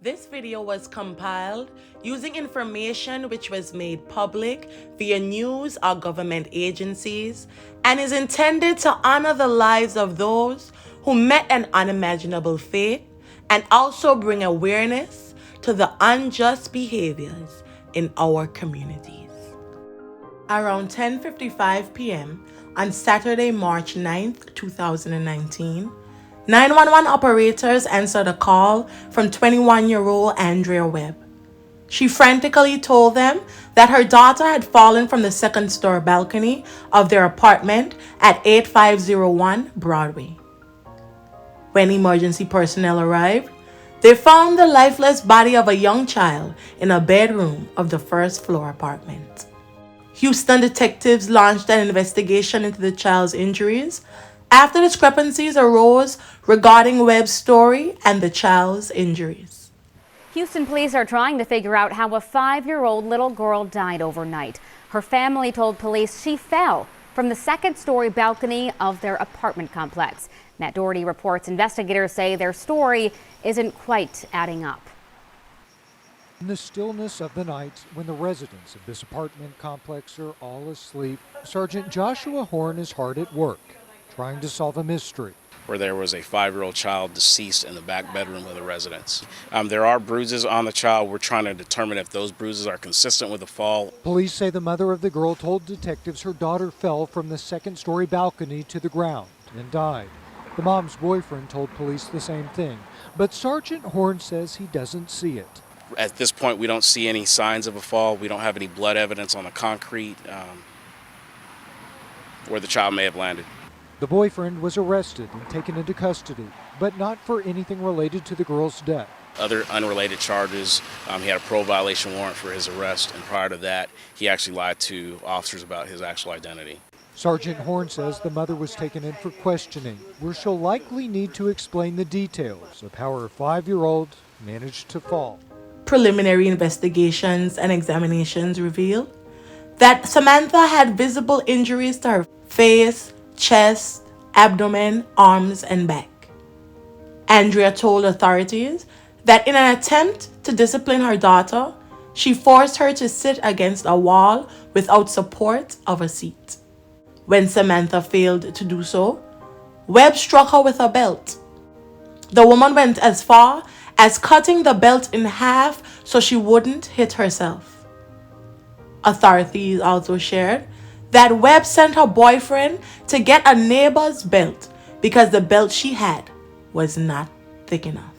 This video was compiled using information which was made public via news or government agencies and is intended to honor the lives of those who met an unimaginable fate and also bring awareness to the unjust behaviors in our communities. Around 10:55 p.m. on Saturday, March 9th, 2019, 911 operators answered a call from 21-year-old Andrea Webb. She frantically told them that her daughter had fallen from the second-story balcony of their apartment at 8501 Broadway. When emergency personnel arrived, they found the lifeless body of a young child in a bedroom of the first-floor apartment. Houston detectives launched an investigation into the child's injuries after discrepancies arose regarding Webb's story and the child's injuries. Houston police are trying to figure out how a 5-year-old little girl died overnight. Her family told police she fell from the second-story balcony of their apartment complex. Matt Doherty reports investigators say their story isn't quite adding up. In the stillness of the night, when the residents of this apartment complex are all asleep, Sergeant Joshua Horn is hard at work, trying to solve a mystery. Where there was a 5-year-old child deceased in the back bedroom of the residence. There are bruises on the child. We're trying to determine if those bruises are consistent with the fall. Police say the mother of the girl told detectives her daughter fell from the second-story balcony to the ground and died. The mom's boyfriend told police the same thing, but Sergeant Horn says he doesn't see it. At this point, we don't see any signs of a fall. We don't have any blood evidence on the concrete where the child may have landed. The boyfriend was arrested and taken into custody, but not for anything related to the girl's death. Other unrelated charges, he had a parole violation warrant for his arrest, and prior to that, he actually lied to officers about his actual identity. Sergeant Horn says the mother was taken in for questioning, where she'll likely need to explain the details of how her 5-year-old managed to fall. Preliminary investigations and examinations revealed that Samantha had visible injuries to her face, chest, abdomen, arms, and back. Andrea told authorities that in an attempt to discipline her daughter, she forced her to sit against a wall without support of a seat. When Samantha failed to do so, Webb struck her with a belt. The woman went as far as cutting the belt in half so she wouldn't hit herself. Authorities also shared that Webb sent her boyfriend to get a neighbor's belt because the belt she had was not thick enough.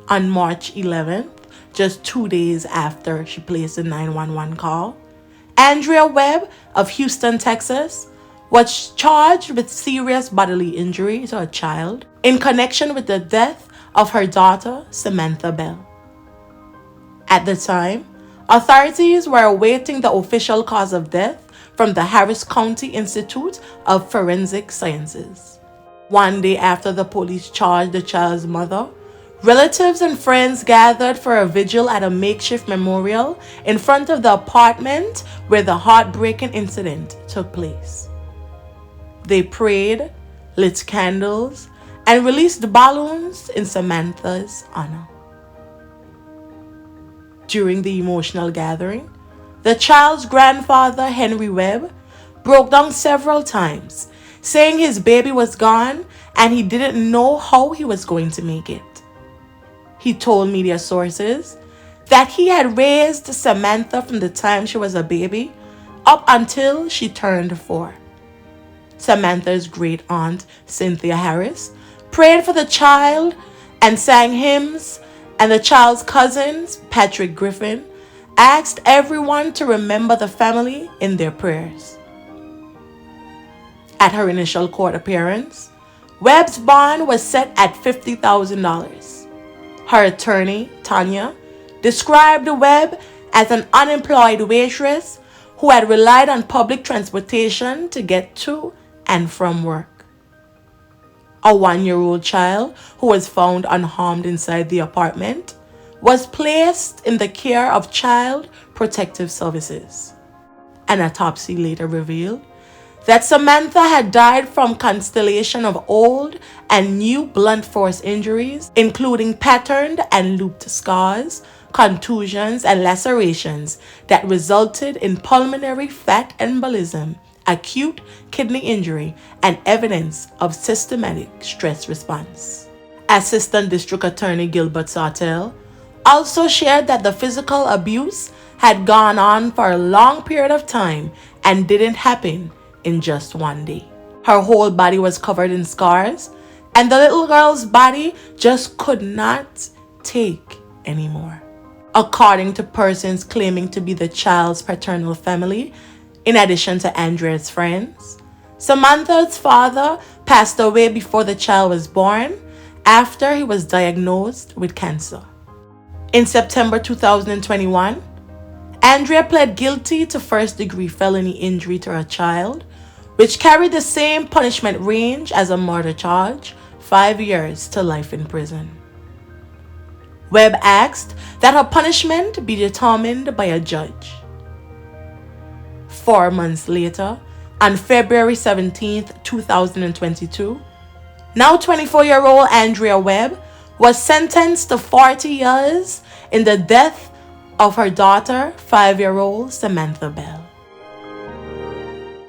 On March 11th, just 2 days after she placed the 911 call, Andrea Webb of Houston, Texas, was charged with serious bodily injury to a child in connection with the death of her daughter, Samantha Bell. At the time, authorities were awaiting the official cause of death from the Harris County Institute of Forensic Sciences. 1 day after the police charged the child's mother, relatives and friends gathered for a vigil at a makeshift memorial in front of the apartment where the heartbreaking incident took place. They prayed, lit candles, and released balloons in Samantha's honor. During the emotional gathering, the child's grandfather, Henry Webb, broke down several times, saying his baby was gone and he didn't know how he was going to make it. He told media sources that he had raised Samantha from the time she was a baby up until she turned 4. Samantha's great-aunt, Cynthia Harris, prayed for the child and sang hymns, and the child's cousins, Patrick Griffin, asked everyone to remember the family in their prayers. At her initial court appearance, Webb's bond was set at $50,000. Her attorney, Tanya, described Webb as an unemployed waitress who had relied on public transportation to get to and from work. A 1-year-old child who was found unharmed inside the apartment was placed in the care of Child Protective Services. An autopsy later revealed that Samantha had died from constellation of old and new blunt force injuries, including patterned and looped scars, contusions, and lacerations that resulted in pulmonary fat embolism, acute kidney injury, and evidence of systematic stress response. Assistant District Attorney Gilbert Sartell also shared that the physical abuse had gone on for a long period of time and didn't happen in just one day. Her whole body was covered in scars, and the little girl's body just could not take anymore. According to persons claiming to be the child's paternal family, in addition to Andrea's friends, Samantha's father passed away before the child was born after he was diagnosed with cancer. In September 2021, Andrea pled guilty to first-degree felony injury to her child, which carried the same punishment range as a murder charge, 5 years to life in prison. Webb asked that her punishment be determined by a judge. 4 months later, on February 17, 2022, now 24-year-old Andrea Webb was sentenced to 40 years in the death of her daughter, 5-year-old Samantha Bell.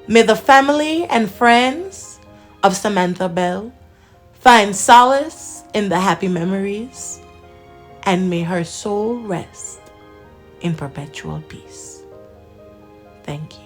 May the family and friends of Samantha Bell find solace in the happy memories, and may her soul rest in perpetual peace. Thank you.